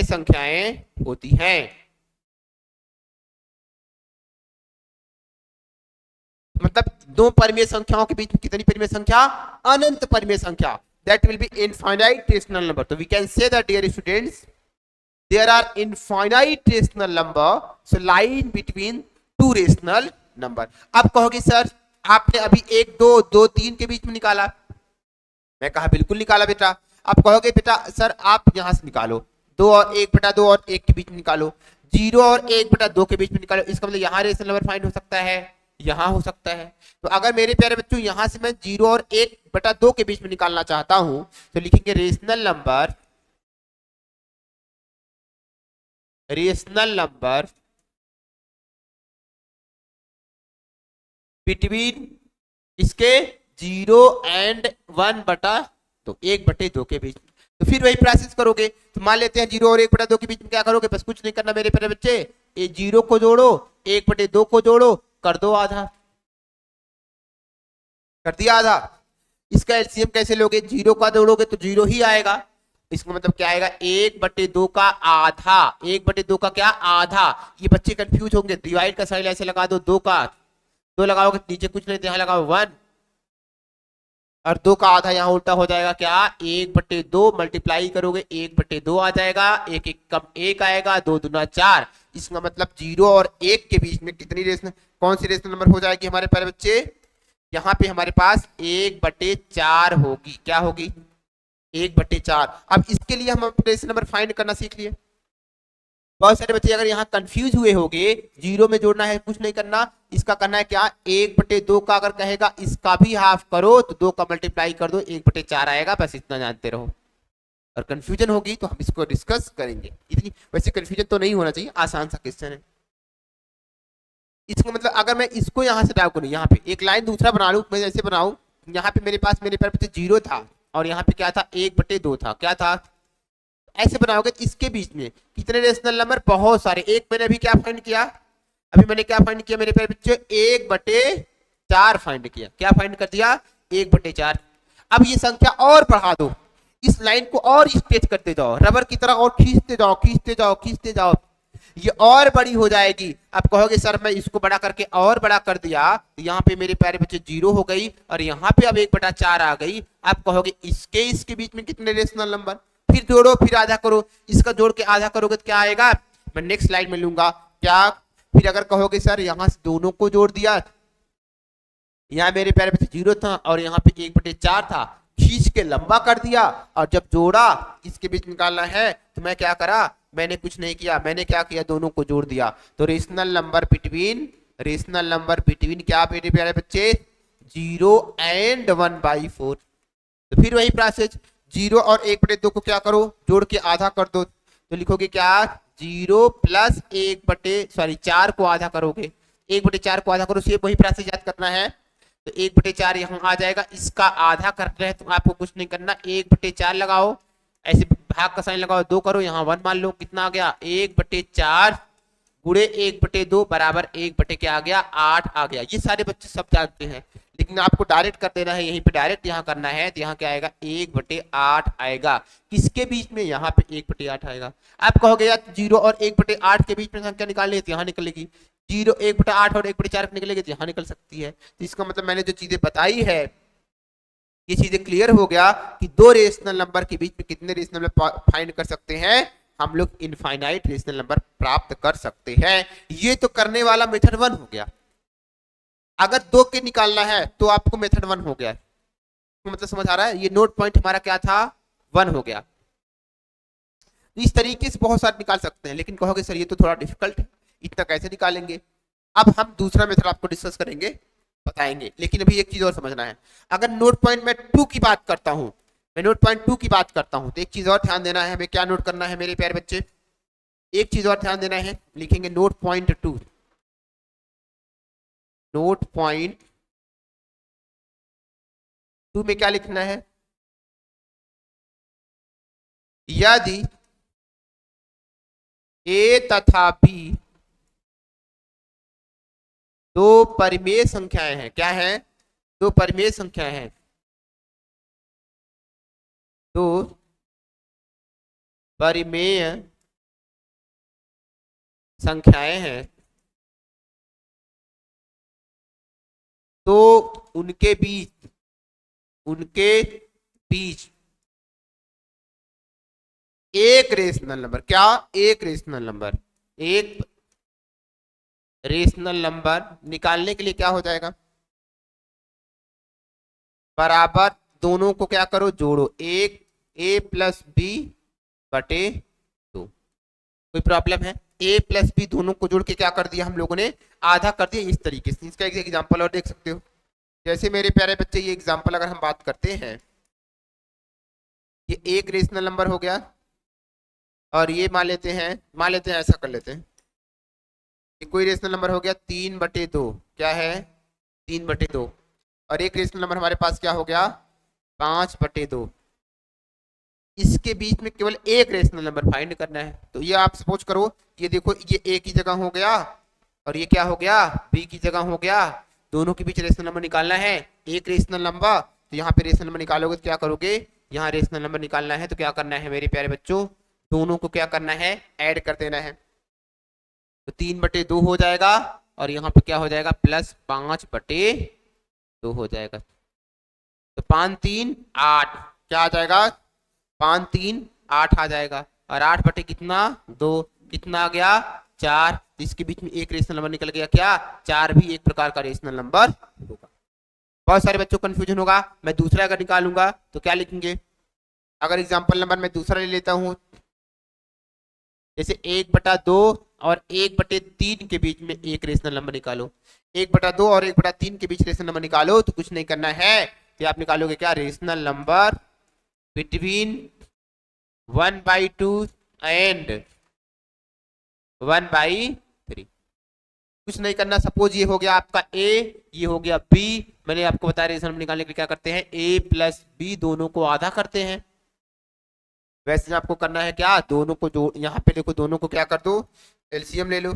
संख्याएं होती हैं। मतलब दो परिमेय संख्याओं के बीच में कितनी परिमेय संख्या, अनंत परिमेय संख्या, that will be infinite rational number. So we can say that dear students, there are infinite rational number, so line between two rational number. अब कहोगे सर आपने अभी 1 2 2 3 के बीच में निकाला, मैं कहा बिल्कुल निकाला बेटा। आप कहोगे बेटा सर आप यहां से निकालो, 2 और 1/2 और 1 के बीच में निकालो, 0 और 1/2 के बीच में निकालो, इसका मतलब यहां रेशनल नंबर फाइंड हो सकता है, यहां हो सकता है। तो अगर मेरे प्यारे बच्चों यहां से मैं 0 और 1/2 के बीच में निकालना चाहता हूं, तो लिखेंगे रेशनल नंबर बिटवीन इसके 0 एंड 1/2, 1/2 के बीच में। तो फिर वही प्रोसेस करोगे, तो मान लेते हैं 0 और 1/2 के बीच में क्या करोगे, बस कुछ नहीं करना मेरे प्यारे बच्चे, ये 0 को जोड़ो, 1/2 को जोड़ो, कर दो आधा, कर दिया आधा। इसका एलसीएम कैसे लोगे, 0 का जोड़ोगे तो 0 ही आएगा, इसका मतलब क्या आएगा, 1/2 का आधा, 1/2 का क्या आधा। ये बच्चे कंफ्यूज होंगे, डिवाइड का साइन ऐसे लगा दो, 2 का 2 लगाओगे नीचे कुछ नहीं, यहाँ लगाओ 1 और 2 का आधा यहाँ उल्टा हो जाएगा क्या, 1/2 मल्टीप्लाई करोगे 1/2 आ जाएगा, एक एक कम 1 आएगा, 2 दूना 4। इसका मतलब 0 और 1 के बीच में कितनी रेशनल, कौन सी रेशनल नंबर हो जाएगी हमारे प्यारे बच्चे, यहाँ पे हमारे पास 1/4 होगी। क्या होगी, 1/4। अब इसके लिए हम रेशनल नंबर फाइंड करना सीख लिए। बहुत सारे बच्चे अगर यहाँ कंफ्यूज हुए होंगे, 0 में जोड़ना है कुछ नहीं करना, इसका करना है क्या, 1/2 का अगर कहेगा इसका भी हाफ करो तो 2 का मल्टीप्लाई कर दो, 1/4 आएगा, बस इतना जानते रहो। और कंफ्यूजन होगी तो हम इसको डिस्कस करेंगे। इतनी वैसे कंफ्यूजन तो नहीं होना चाहिए, आसान सा क्वेश्चन है। इसका मतलब अगर मैं इसको यहाँ से ड्रा करूँ, यहाँ पे एक लाइन दूसरा बना लूँ, मैं जैसे बनाऊँ, यहाँ पे मेरे पास 0 था और यहाँ पे क्या था, 1/2 था, क्या था, ऐसे बनाओगे तो इसके बीच में कितने रेशनल नंबर, बहुत सारे। एक मैंने अभी क्या फाइंड किया, अभी मैंने क्या फाइंड किया मेरे प्यारे बच्चों, 1/4 फाइंड किया। क्या फाइंड कर दिया, 1/4। अब ये संख्या और बढ़ा दो, इस लाइन को और स्ट्रेच करते जाओ, रबर की तरह और खींचते जाओ, खींचते जाओ, खींचते जाओ, ये और बड़ी हो जाएगी। अब कहोगे सर मैं इसको बड़ा करके और बड़ा कर दिया, तो यहाँ पे मेरे प्यारे बच्चे 0 हो गई और यहाँ पे अब 1/4 आ गई। आप कहोगे इसके बीच में कितने रेशनल नंबर, फिर जोड़ो, फिर आधा करो, इसका जोड़ के आधा करोगे तो क्या आएगा, मैं नेक्स्ट स्लाइड में लूंगा क्या। फिर अगर कहोगे सर यहाँ से दोनों को जोड़ दिया, यहाँ मेरे प्यारे बच्चे 0 था और यहाँ पे 1/4 था, खींच के लंबा कर दिया और जब जोड़ा इसके बीच निकालना है तो मैं क्या करा, मैंने कुछ नहीं किया, मैंने क्या किया, दोनों को जोड़ दिया। तो रेशनल नंबर बिटवीन क्या मेरे प्यारे बच्चे, 0 and 1/4। तो फिर वही प्रोसेस, 0 और 1/2 को क्या करो, जोड़ के आधा कर दो, तो लिखोगे क्या, 0 प्लस 4 को आधा करोगे, 1/4 को आधा करो, सिर्फ वही प्रोसेस याद करना है। तो 1/4 यहाँ आ जाएगा, इसका आधा कर रहे हैं तो आपको कुछ नहीं करना, 1/4 लगाओ, ऐसे भाग का साइन लगाओ, 2 करो, यहाँ 1 मान लो, कितना आ गया, 1/4 गुणे 1/2 बराबर 1 क्या आ गया, 8 आ गया। ये सारे बच्चे सब जानते हैं, लेकिन आपको डायरेक्ट कर देना है, यहीं पे डायरेक्ट यहाँ करना है, तो यहाँ क्या आएगा, 1/8 आएगा। किसके बीच में, यहाँ पे 1/8 आएगा। आप कहोगे यार 0 और 1/8 के बीच में संख्या निकालनी है तो यहाँ निकलेगी, 0 1/8 और 1/4 निकलेगी तो यहाँ निकल सकती है। तो इसका मतलब मैंने जो चीजें बताई है ये चीजें क्लियर हो गया कि दो रेशनल नंबर के बीच में कितने रेशनल नंबर फाइंड कर सकते हैं हम लोग, इनफाइनाइट रेशनल नंबर प्राप्त कर सकते हैं। ये तो करने वाला मेथड 1 हो गया। अगर 2 के निकालना है तो आपको मेथड 1 हो गया, तो मतलब समझ आ रहा है, ये नोट पॉइंट हमारा क्या था, 1 हो गया। तो इस तरीके से बहुत सारे निकाल सकते हैं, लेकिन कहोगे सर ये तो थोड़ा डिफिकल्ट है, इतना कैसे निकालेंगे। अब हम दूसरा मेथड आपको डिस्कस करेंगे, बताएंगे, लेकिन अभी एक चीज और समझना है। अगर नोट पॉइंट में 2 की बात करता हूं, मैं नोट पॉइंट 2 की बात करता हूं, तो एक चीज और ध्यान देना है, हमें क्या नोट करना है मेरे प्यारे बच्चे, एक चीज और ध्यान देना है, लिखेंगे नोट पॉइंट 2, नोट पॉइंट 2 में क्या लिखना है, यदि ए तथा बी दो परिमेय संख्याएं हैं, क्या है, दो परिमेय संख्याएं हैं, दो परिमेय संख्याएं हैं, तो उनके बीच एक रेशनल नंबर, क्या, एक रेशनल नंबर निकालने के लिए क्या हो जाएगा, बराबर दोनों को क्या करो, जोड़ो, एक a प्लस बी बटे 2। कोई प्रॉब्लम है, a प्लस बी दोनों को जोड़ के क्या कर दिया हम लोगों ने, आधा कर दिया। इस तरीके से इसका एक एग्जांपल और देख सकते हो, जैसे मेरे प्यारे बच्चे ये एग्जांपल अगर हम बात करते हैं, ये एक रेशनल नंबर हो गया और ये मान लेते हैं ऐसा कर लेते हैं, ये कोई रेशनल नंबर हो गया 3/2, क्या है, 3/2, और एक रेशनल नंबर हमारे पास क्या हो गया, 5/2। इसके बीच में केवल एक रेशनल नंबर फाइंड करना है। तो ये आप सपोज करो, ये देखो, ये ए की जगह हो गया और ये क्या हो गया, बी की जगह हो गया, दोनों के बीच रेशनल नंबर निकालना है, एक रेशनल नंबर। तो यहाँ पे रेशनल नंबर निकालोगे तो क्या करोगे, यहाँ रेशनल नंबर निकालना है तो क्या करना है मेरे प्यारे बच्चों, दोनों को क्या करना है, ऐड कर देना है। तो 3/2 हो जाएगा और यहाँ पे क्या हो जाएगा, +5/2 हो जाएगा। तो 5 3 8 क्या आ जाएगा, 5 3 8 आ जाएगा। और 8 कितना 2, कितना आ गया 4। इसके बीच में एक रेशनल नंबर निकल गया, क्या 4 भी एक प्रकार का रेशनल नंबर होगा। बहुत सारे बच्चों को कंफ्यूजन होगा, मैं दूसरा अगर निकालूंगा तो क्या लिखेंगे। अगर एग्जाम्पल नंबर मैं दूसरा ले लेता हूं, जैसे 1/2 और 1/3 के बीच में एक रेशनल नंबर निकालो। 1/2 और 1/3 के बीच रेशनल नंबर निकालो तो कुछ नहीं करना है, तो आप निकालोगे क्या, रेशनल नंबर बिटवीन 1/2 एंड 1/3। कुछ नहीं करना। सपोज ये हो गया आपका A, ये हो गया B। मैंने आपको बताया रेशनल नंबर निकालने के लिए क्या करते हैं, A + B दोनों को आधा करते हैं। वैसे आपको करना है क्या, दोनों को जोड़, यहाँ पे देखो दोनों को क्या कर दो, एलसीएम ले लो,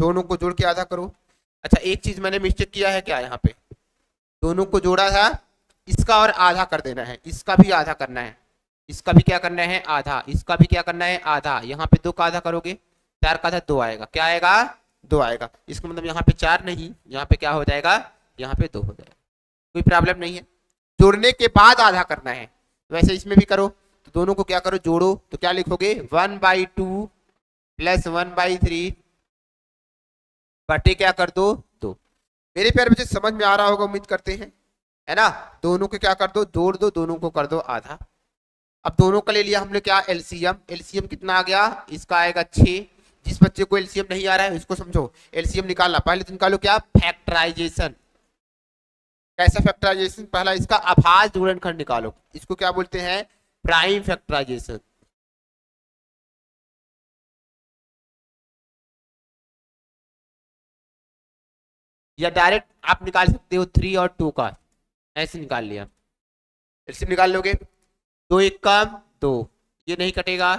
दोनों को जोड़ के आधा करो। अच्छा एक चीज मैंने मिस्टेक किया है क्या, यहाँ पे दोनों को जोड़ा था, इसका और आधा कर देना है, इसका भी आधा करना है, इसका भी क्या करना है आधा, इसका भी क्या करना है आधा। यहाँ पे 2 का आधा करोगे, 4 का आधा 2 आएगा, क्या आएगा 2 आएगा। इसका मतलब यहाँ पे 4 नहीं, यहाँ पे क्या हो जाएगा, यहाँ पे 2 हो जाएगा। कोई प्रॉब्लम नहीं है, जोड़ने के बाद आधा करना है। वैसे इसमें भी करो, तो दोनों को क्या करो, जोड़ो, तो क्या लिखोगे 1/2 + 1/3 बटे क्या कर दो 2। मेरे प्यारे बच्चे समझ में आ रहा होगा उम्मीद करते हैं, है ना। दोनों को क्या कर दो, जोड़ दो, दोनों को कर दो आधा। अब दोनों का ले लिया हमने क्या, एलसीएम। एलसीएम कितना आ गया, इसका आएगा 6। जिस बच्चे को एलसीएम नहीं आ रहा है उसको समझो, एलसीएम निकालना पहले तो निकालो क्या, फैक्टराइजेशन। कैसा फैक्टराइजेशन, पहला इसका अभाज्य गुणनखंड निकालो, इसको क्या बोलते हैं, प्राइम फैक्टराइजेशन। या डायरेक्ट आप निकाल सकते हो 3 और 2 का, ऐसे निकाल लिया, एलसीएम निकाल लोगे। 2 1 कम 2, ये नहीं कटेगा,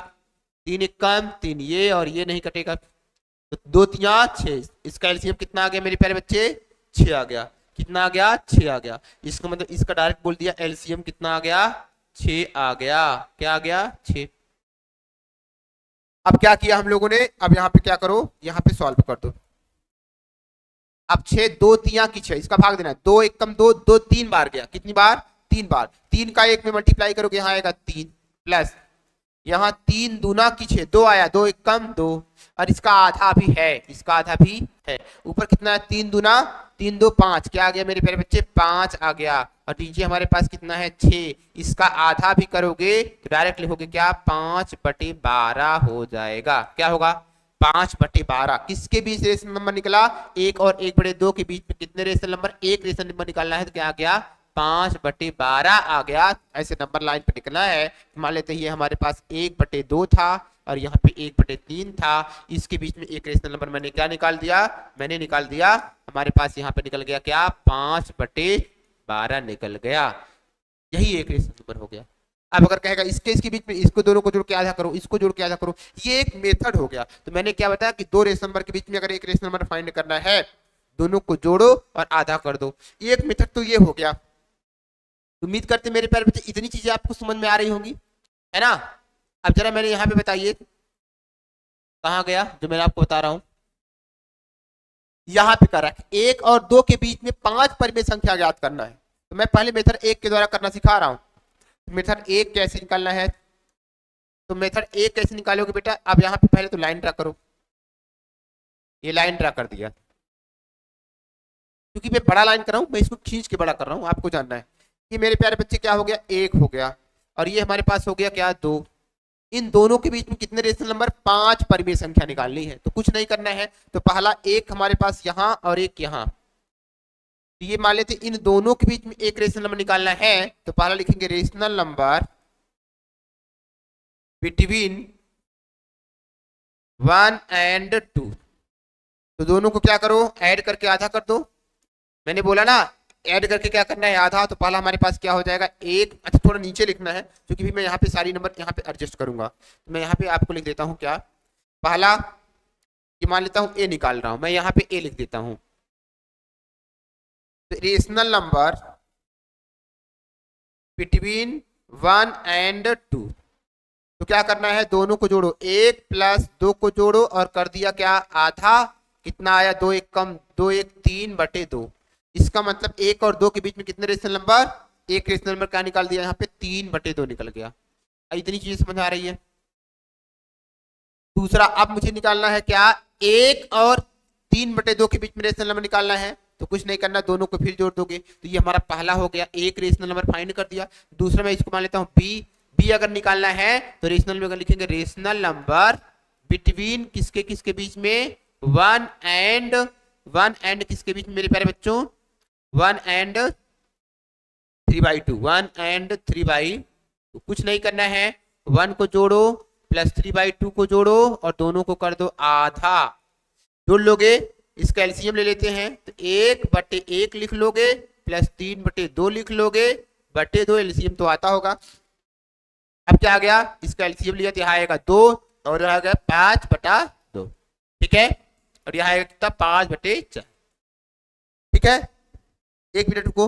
3 1 कम 3, ये और ये नहीं कटेगा, तो 2 3 6। इसका एलसीएम कितना आ गया मेरे प्यारे बच्चे, 6 आ गया। कितना आ गया, 6 आ गया। इसका मतलब इसका डायरेक्ट बोल दिया, एलसीएम कितना आ गया, 6 आ गया। क्या आ गया 6। अब क्या किया हम लोगों ने, अब यहाँ पे क्या करो, यहाँ पे सॉल्व कर दो। अब 6 2 3 की 6, इसका भाग देना है, 2 1 कम 2, 2 3 बार गया, कितनी बार 3 बार। 3 का 1 में मल्टीप्लाई करोगे, यहाँ आएगा 3 प्लस यहाँ 3 दूना की 6, 2 आया, 2 1 कम 2, और इसका आधा भी है, इसका आधा भी है। ऊपर कितना है, 3 दूना 3 2 5, क्या आ गया मेरे प्यारे बच्चे 5 आ गया। और नीचे हमारे पास कितना है 6, इसका आधा भी करोगे तो डायरेक्ट लिखोगे क्या, 5/12 हो जाएगा। क्या होगा 5/12। किसके बीच रेशनल नंबर निकला, 1 और 1/2 के बीच में कितने रेशनल नंबर, एक रेशनल नंबर निकालना है, तो क्या आ गया 5/12 आ गया। ऐसे नंबर लाइन पे निकलना है। मान लेते हैं ये हमारे पास 1/2 था और यहाँ पे 1/3 था, इसके बीच में एक रेशनल नंबर मैंने क्या निकाल दिया, मैंने निकाल दिया, हमारे पास यहाँ पे निकल गया क्या, 5/12 निकल गया। यही एक रेशनल नंबर हो गया। अब अगर कहेगा इसके बीच में, इसको दोनों को जोड़ के आधा करो, इसको जोड़ के आधा करो, ये एक मेथड हो गया। तो मैंने क्या बताया कि 2 रेशनल नंबर के बीच में अगर एक रेशनल नंबर फाइंड करना है, दोनों को जोड़ो और आधा कर दो। एक मेथड तो ये हो गया। उम्मीद करते मेरे प्यारे बच्चे इतनी चीजें आपको समझ में आ रही होंगी, है ना। अब जरा मैंने यहाँ पे बताइए कहाँ गया जो मैंने आपको बता रहा हूं, यहाँ पे कर रखा है 1 और 2 के बीच में 5 परिमेय संख्या ज्ञात करना है। तो मैं पहले मेथड 1 के द्वारा करना सिखा रहा हूं। मेथड 1 कैसे निकालना है, तो मेथड 1 कैसे निकालोगे बेटा, अब यहाँ पे पहले तो लाइन ड्रा करो। ये लाइन ड्रा कर दिया, क्योंकि मैं बड़ा लाइन कर रहा हूं, मैं इसको खींच के बड़ा कर रहा हूं, आपको जानना है। ये मेरे प्यारे बच्चे क्या हो गया, 1 हो गया, और ये हमारे पास हो गया क्या 2। इन दोनों के बीच में कितने रेशनल नंबर, 5 परिमेय संख्या निकालनी है। तो कुछ नहीं करना है, तो पहला एक हमारे पास यहाँ और एक यहाँ, तो ये मान लेते इन दोनों के बीच में एक रेशनल नंबर निकालना है। तो पहला लिखेंगे रेशनल नंबर बिटवीन 1 and 2। तो दोनों को क्या करो, ऐड करके आधा कर दो। मैंने बोला ना ऐड करके क्या करना है, आधा। तो पहला हमारे पास क्या हो जाएगा 1, अच्छा थोड़ा नीचे लिखना है क्योंकि भी मैं यहाँ पे सारी नंबर यहाँ पे एडजस्ट करूंगा। तो मैं यहाँ पे आपको लिख देता हूँ क्या, पहला ये मान लेता हूँ ए निकाल रहा हूँ, मैं यहाँ पे ए लिख देता हूँ। तो रेशनल नंबर बिटवीन 1 एंड 2। तो क्या करना है, दोनों को जोड़ो, 1 प्लस 2 को जोड़ो और कर दिया क्या, आधा। कितना आया, 2 1 कम, 2 1 3/2। इसका मतलब 1 और 2 के बीच में कितने रेशनल नंबर, एक रेशनल नंबर क्या निकाल दिया यहाँ पे, 3/2 निकल गया। इतनी चीज समझ आ रही है। दूसरा, अब मुझे निकालना है क्या, 1 और 3/2 के बीच में रेशनल नंबर निकालना है। तो कुछ नहीं करना, दोनों को फिर जोड़ दोगे। तो ये हमारा पहला हो गया, एक रेशनल नंबर फाइंड कर दिया। दूसरा मैं इसको मान लेता हूँ बी। बी अगर निकालना है तो रेशनल में अगर लिखेंगे रेशनल नंबर बिटवीन किसके किसके बीच में, 1 एंड किसके बीच में मेरे प्यारे बच्चों, 1 एंड 3/2, 1 एंड 3/2। कुछ नहीं करना है, 1 को जोड़ो प्लस 3/2 को जोड़ो और दोनों को कर दो आधा। जोड़ लोगे, इसका एलसीएम ले लेते हैं, तो 1/1 लिख लोगे प्लस 3/2 लिख लोगे, बटे 2 एलसीएम तो आता होगा। अब क्या आ गया, इसका एलसीएम लिया तो यहाँ आएगा 2 और यहाँ आ गया 5/2। ठीक है, और यहाँ आएगा कितना, 5/4। ठीक है, 1 मिनट रुको।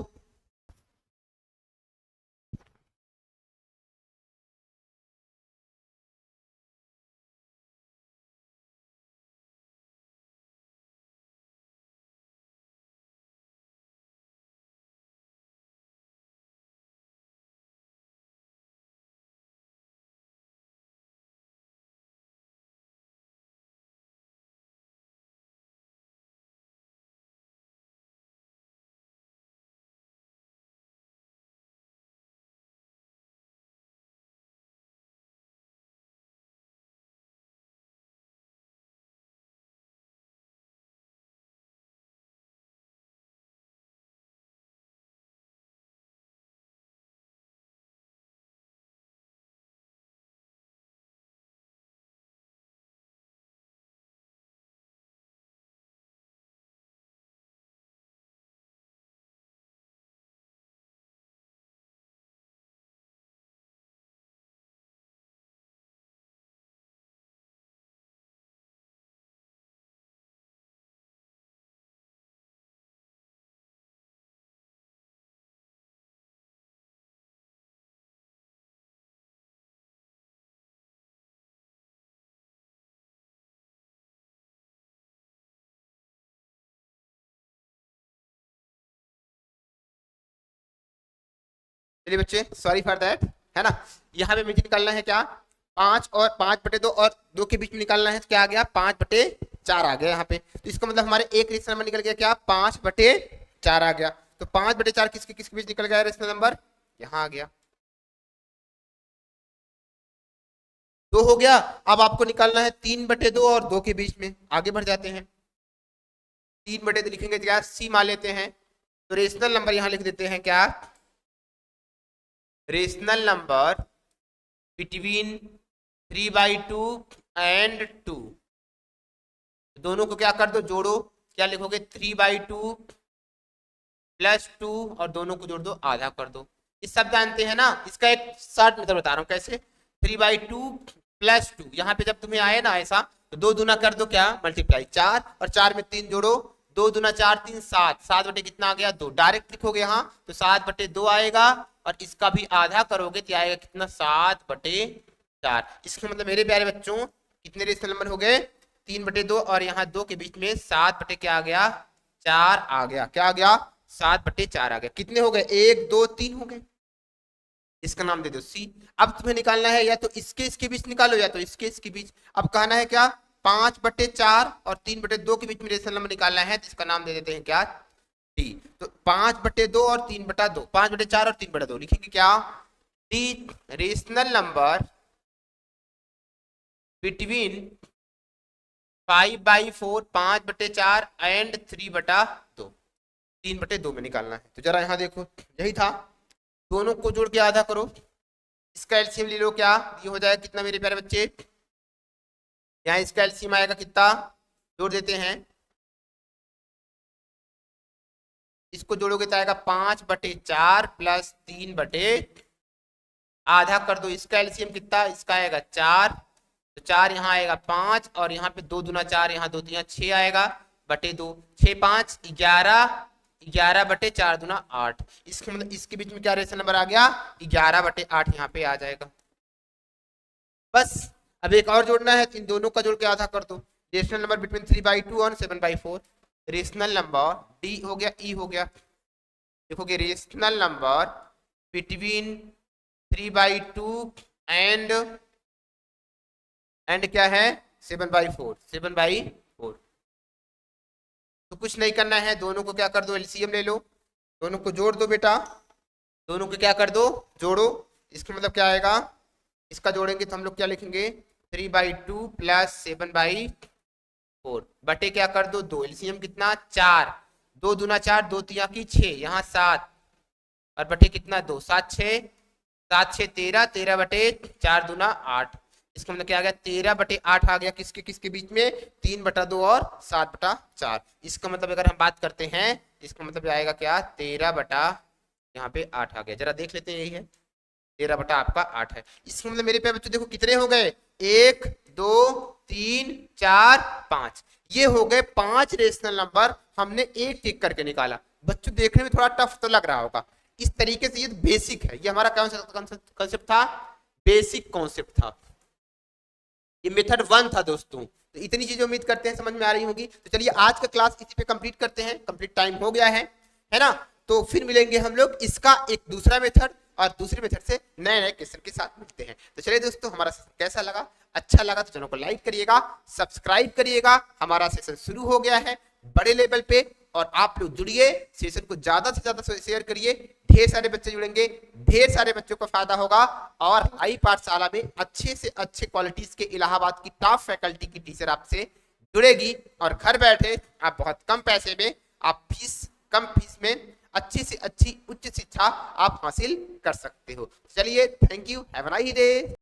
चलिए बच्चे, सॉरी फॉर दैट, है ना। यहाँ पे मुझे निकालना है क्या, 5 और 5/2 और 2 के बीच में निकालना है, तो क्या आ गया, 5/4 आ गया यहाँ पे। तो इसका मतलब हमारे एक रेशनल नंबर निकल गया क्या, 5/4 आ गया। तो 5/4 किसके किसके बीच निकल गया रेशनल नंबर, यहाँ आ गया। दो हो गया। अब आपको निकालना है 3/2 और 2 के बीच में, आगे बढ़ जाते हैं। 3/2 लिखेंगे तो क्या, सी मान लेते हैं। तो रेशनल नंबर यहाँ लिख देते हैं क्या, रेशनल नंबर बिटवीन 3/2 एंड 2। दोनों को क्या कर दो, जोड़ो। क्या लिखोगे, 3/2 प्लस 2 और दोनों को जोड़ दो, आधा कर दो। इस सब जानते हैं ना, इसका एक शॉर्ट मेथड बता रहा हूँ कैसे। 3/2 प्लस 2, यहाँ पे जब तुम्हें आए ना ऐसा, तो 2 दूना कर दो क्या, मल्टीप्लाई 4 और 4 में 3 जोड़ो, 2 दूना 4 3 7, 7 कितना आ गया, 2। डायरेक्ट लिखोगे यहाँ तो 7/2 आएगा और इसका भी आधा करोगे तो आएगा कितना, 7/4। इसका मतलब मेरे प्यारे बच्चों कितने रेशनल नंबर हो गए, 3/2 और यहाँ 2 के बीच में 7 क्या आ गया, 4 आ गया। क्या आ गया, 7/4 आ गया। कितने हो गए, 1 2 3 हो गए। इसका नाम दे दो सी। अब तुम्हें निकालना है या तो इसके इसके बीच निकालो या तो इसके इसके बीच। अब कहना है क्या, 5/4 और 3/2 के बीच में रेशनल नंबर निकालना है, तो इसका नाम दे देते हैं क्या, डी। तो 5/2 और 3/2, 5/4 और 3/2 लिखेंगे क्या, D rational number between 5/4, 5/4 and 3/2। 3/2 में निकालना है। तो जरा यहाँ देखो, यही था, दोनों को जोड़ के आधा करो, इसका एलसीएम ले लो। क्या ये हो जाएगा कितना मेरे प्यारे बच्चे, यहाँ इसका एलसीएम आएगा कितना, जोड़ देते हैं। इसको जोड़ोगे तो आएगा 5/4 प्लस 3/, आधा कर दो। इसका एलसीएम कितना, इसका आएगा 4, तो 4 यहाँ आएगा 5 और यहाँ पे 2 दूना 4, यहाँ 2 3 6 आएगा, बटे 2, 6 5 11 11/4 × 8। इसके मतलब इसके बीच में क्या रेशनल नंबर आ गया, 11/8 यहाँ पे आ जाएगा। बस अब एक और जोड़ना है, इन दोनों का जोड़ के आधा कर दो। रेशनल नंबर बिटवीन 3/2 और 7/4। रेशनल नंबर डी हो गया, ई हो गया। देखोगे रेशनल नंबर बिटवीन 3/2 एंड क्या है 7/4। 7/4 तो कुछ नहीं करना है, दोनों को क्या कर दो, एलसीएम ले लो, दोनों को जोड़ दो बेटा, दोनों को क्या कर दो, जोड़ो। इसका मतलब क्या आएगा, इसका जोड़ेंगे तो हम लोग क्या लिखेंगे, 3/2 प्लस 7/4 बटे क्या कर दो 2। एलसीएम कितना 4, 2 दूना 4, 2 तिया की 6, यहाँ 7 और बटे कितना 2, 7 6 7 6 13, 13/4 दूना 8। इसका मतलब क्या आ गया 13/8 आ गया, किसके किसके बीच में, 3/2 और 7/4। इसका मतलब अगर हम बात करते हैं, इसका मतलब आएगा क्या 13 यहाँ पे 8 आ गया। जरा देख लेते हैं, यही है 13 आपका 8 है। इसका मतलब मेरे पे बच्चों देखो कितने हो गए, 1 2 3 4 5, ये हो गए 5 रेशनल नंबर हमने एक टिक करके निकाला। बच्चों देखने में थोड़ा टफ तो लग रहा होगा, इस तरीके से ये बेसिक है, ये हमारा कॉन्सेप्ट था, बेसिक कॉन्सेप्ट था, ये मेथड 1 था दोस्तों। तो इतनी चीजें उम्मीद करते हैं समझ में आ रही होगी। तो चलिए आज का क्लास इसी पे कंप्लीट करते हैं, कंप्लीट टाइम हो गया है ना। तो फिर मिलेंगे हम लोग इसका एक दूसरा मेथड और दूसरे मेथड से नए नए क्वेश्चन के साथ मिलते हैं। तो चलिए दोस्तों, हमारा सेशन कैसा लगा, अच्छा लगा तो चैनल को लाइक करिएगा, सब्सक्राइब करिएगा। हमारा सेशन शुरू हो गया है बड़े लेवल पे और आप लोग जुड़िए, सेशन को ज्यादा से ज्यादा शेयर करिए, ढेर सारे बच्चे जुड़ेंगे, ढेर सारे बच्चों को फायदा होगा और लाइव पाठशाला में अच्छे से अच्छे क्वालिटीज के इलाहाबाद की टॉप फैकल्टी की टीचर आपसे जुड़ेगी और घर बैठे आप बहुत कम पैसे में, आप कम फीस में अच्छी से अच्छी उच्च शिक्षा आप हासिल कर सकते हो। चलिए, thank you, have a nice day.